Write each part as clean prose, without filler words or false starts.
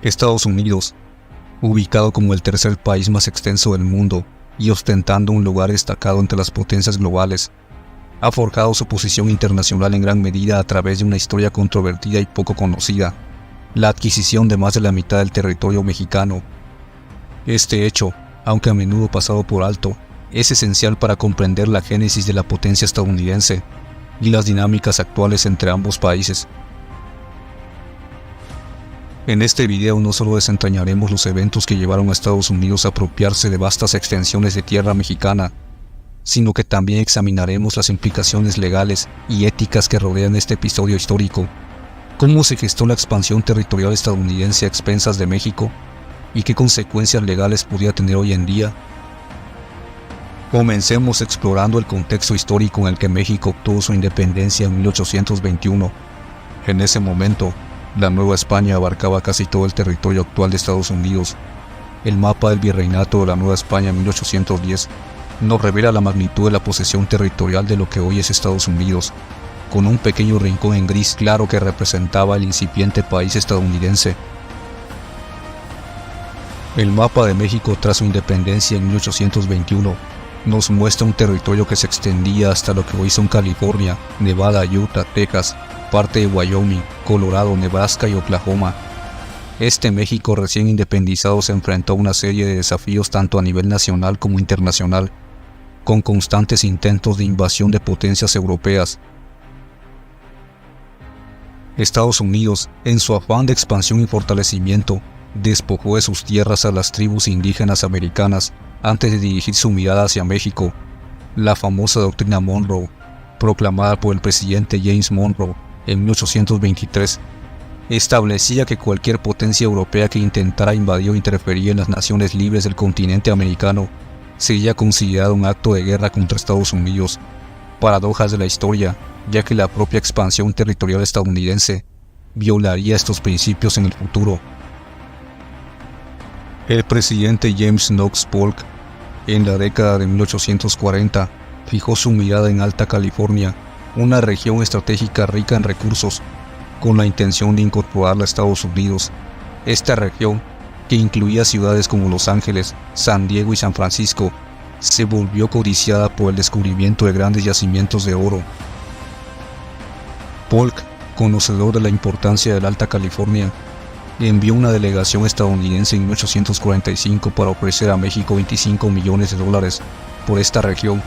Estados Unidos, ubicado como el tercer país más extenso del mundo y ostentando un lugar destacado entre las potencias globales, ha forjado su posición internacional en gran medida a través de una historia controvertida y poco conocida, la adquisición de más de la mitad del territorio mexicano. Este hecho, aunque a menudo pasado por alto, es esencial para comprender la génesis de la potencia estadounidense y las dinámicas actuales entre ambos países. En este video no solo desentrañaremos los eventos que llevaron a Estados Unidos a apropiarse de vastas extensiones de tierra mexicana, sino que también examinaremos las implicaciones legales y éticas que rodean este episodio histórico, cómo se gestó la expansión territorial estadounidense a expensas de México y qué consecuencias legales podría tener hoy en día. Comencemos explorando el contexto histórico en el que México obtuvo su independencia en 1821. En ese momento, la Nueva España abarcaba casi todo el territorio actual de Estados Unidos. El mapa del Virreinato de la Nueva España en 1810 nos revela la magnitud de la posesión territorial de lo que hoy es Estados Unidos, con un pequeño rincón en gris claro que representaba el incipiente país estadounidense. El mapa de México tras su independencia en 1821 nos muestra un territorio que se extendía hasta lo que hoy son California, Nevada, Utah, Texas, parte de Wyoming, Colorado, Nebraska y Oklahoma. Este México recién independizado se enfrentó a una serie de desafíos tanto a nivel nacional como internacional, con constantes intentos de invasión de potencias europeas. Estados Unidos, en su afán de expansión y fortalecimiento, despojó de sus tierras a las tribus indígenas americanas antes de dirigir su mirada hacia México. La famosa doctrina Monroe, proclamada por el presidente James Monroe en 1823, establecía que cualquier potencia europea que intentara invadir o interferir en las naciones libres del continente americano sería considerado un acto de guerra contra Estados Unidos. Paradojas de la historia, ya que la propia expansión territorial estadounidense violaría estos principios en el futuro. El presidente James Knox Polk, en la década de 1840, fijó su mirada en Alta California, una región estratégica rica en recursos, con la intención de incorporarla a Estados Unidos. Esta región, que incluía ciudades como Los Ángeles, San Diego y San Francisco, se volvió codiciada por el descubrimiento de grandes yacimientos de oro. Polk, conocedor de la importancia de la Alta California, envió una delegación estadounidense en 1845 para ofrecer a México $25 millones por esta región.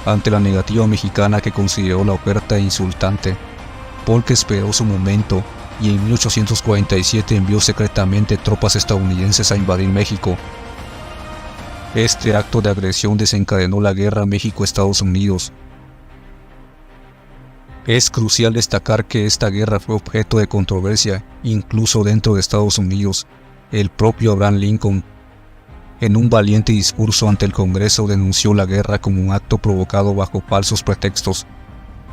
Ante la negativa mexicana, que consideró la oferta insultante, Polk esperó su momento y en 1847 envió secretamente tropas estadounidenses a invadir México. Este acto de agresión desencadenó la guerra México-Estados Unidos. Es crucial destacar que esta guerra fue objeto de controversia incluso dentro de Estados Unidos. El propio Abraham Lincoln, en un valiente discurso ante el Congreso, denunció la guerra como un acto provocado bajo falsos pretextos.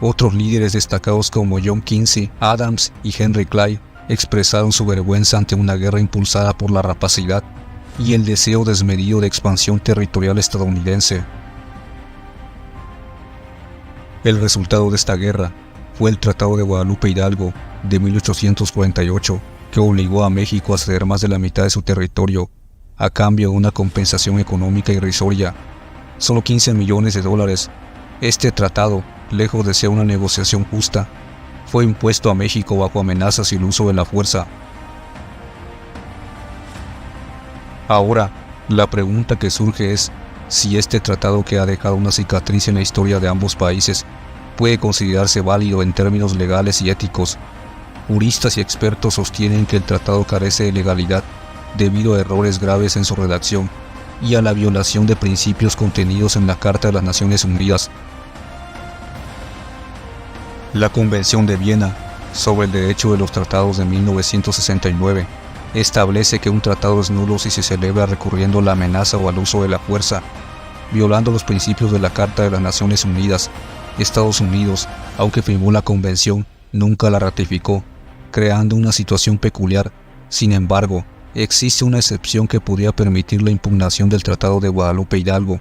Otros líderes destacados como John Quincy Adams y Henry Clay expresaron su vergüenza ante una guerra impulsada por la rapacidad y el deseo desmedido de expansión territorial estadounidense. El resultado de esta guerra fue el Tratado de Guadalupe Hidalgo de 1848, que obligó a México a ceder más de la mitad de su territorio a cambio de una compensación económica irrisoria, solo $15 millones. Este tratado, lejos de ser una negociación justa, fue impuesto a México bajo amenazas y el uso de la fuerza. Ahora, la pregunta que surge es si este tratado, que ha dejado una cicatriz en la historia de ambos países, puede considerarse válido en términos legales y éticos. Juristas y expertos sostienen que el tratado carece de legalidad debido a errores graves en su redacción y a la violación de principios contenidos en la Carta de las Naciones Unidas. La Convención de Viena sobre el Derecho de los Tratados de 1969 establece que un tratado es nulo si se celebra recurriendo a la amenaza o al uso de la fuerza, violando los principios de la Carta de las Naciones Unidas. Estados Unidos, aunque firmó la convención, nunca la ratificó, creando una situación peculiar. Sin embargo, existe una excepción que podría permitir la impugnación del Tratado de Guadalupe Hidalgo.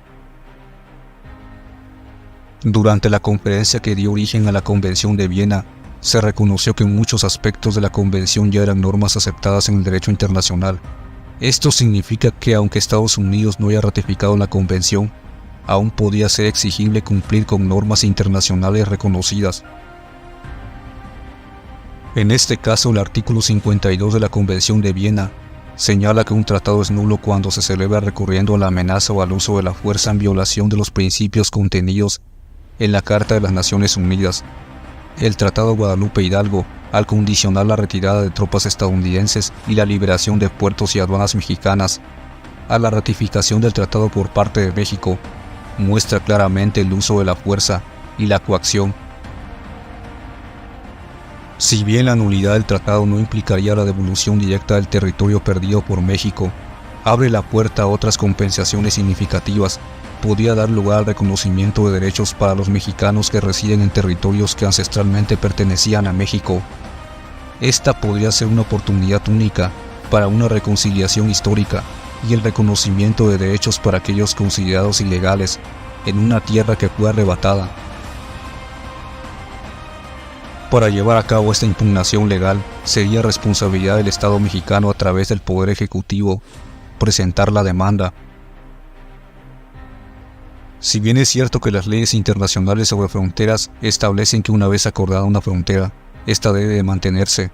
Durante la conferencia que dio origen a la Convención de Viena, se reconoció que muchos aspectos de la Convención ya eran normas aceptadas en el derecho internacional. Esto significa que aunque Estados Unidos no haya ratificado la Convención, aún podía ser exigible cumplir con normas internacionales reconocidas. En este caso, el artículo 52 de la Convención de Viena señala que un tratado es nulo cuando se celebra recurriendo a la amenaza o al uso de la fuerza en violación de los principios contenidos en la Carta de las Naciones Unidas. El Tratado Guadalupe Hidalgo, al condicionar la retirada de tropas estadounidenses y la liberación de puertos y aduanas mexicanas a la ratificación del tratado por parte de México, muestra claramente el uso de la fuerza y la coacción. Si bien la nulidad del tratado no implicaría la devolución directa del territorio perdido por México, abre la puerta a otras compensaciones significativas. Podría dar lugar al reconocimiento de derechos para los mexicanos que residen en territorios que ancestralmente pertenecían a México. Esta podría ser una oportunidad única para una reconciliación histórica y el reconocimiento de derechos para aquellos considerados ilegales en una tierra que fue arrebatada. Para llevar a cabo esta impugnación legal, sería responsabilidad del Estado mexicano a través del Poder Ejecutivo presentar la demanda. Si bien es cierto que las leyes internacionales sobre fronteras establecen que una vez acordada una frontera, esta debe de mantenerse,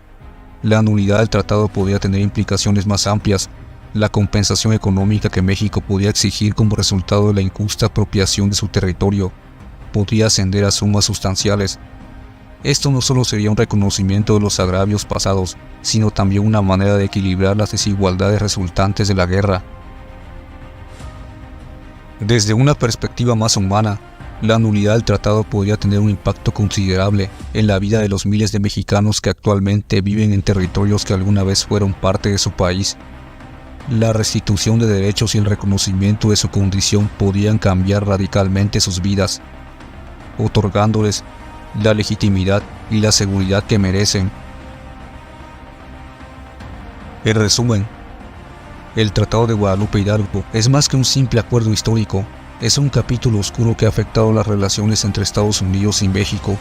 la nulidad del tratado podría tener implicaciones más amplias. La compensación económica que México podía exigir como resultado de la injusta apropiación de su territorio podría ascender a sumas sustanciales. Esto no solo sería un reconocimiento de los agravios pasados, sino también una manera de equilibrar las desigualdades resultantes de la guerra. Desde una perspectiva más humana, la nulidad del tratado podría tener un impacto considerable en la vida de los miles de mexicanos que actualmente viven en territorios que alguna vez fueron parte de su país. La restitución de derechos y el reconocimiento de su condición podrían cambiar radicalmente sus vidas, otorgándoles la legitimidad y la seguridad que merecen. En resumen, el Tratado de Guadalupe Hidalgo es más que un simple acuerdo histórico, es un capítulo oscuro que ha afectado las relaciones entre Estados Unidos y México.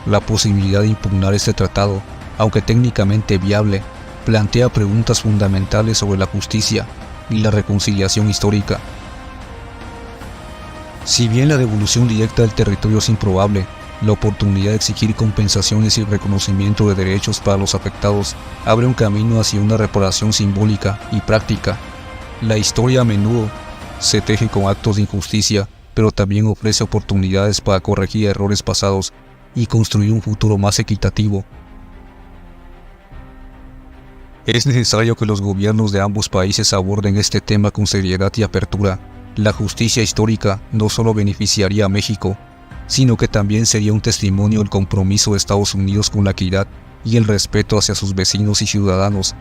La posibilidad de impugnar este tratado, aunque técnicamente viable, plantea preguntas fundamentales sobre la justicia y la reconciliación histórica. Si bien la devolución directa del territorio es improbable, la oportunidad de exigir compensaciones y reconocimiento de derechos para los afectados abre un camino hacia una reparación simbólica y práctica. La historia a menudo se teje con actos de injusticia, pero también ofrece oportunidades para corregir errores pasados y construir un futuro más equitativo. Es necesario que los gobiernos de ambos países aborden este tema con seriedad y apertura. La justicia histórica no solo beneficiaría a México, sino que también sería un testimonio del compromiso de Estados Unidos con la equidad y el respeto hacia sus vecinos y ciudadanos.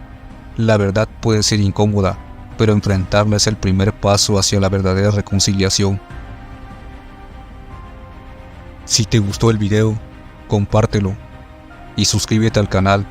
La verdad puede ser incómoda, pero enfrentarla es el primer paso hacia la verdadera reconciliación. Si te gustó el video, compártelo y suscríbete al canal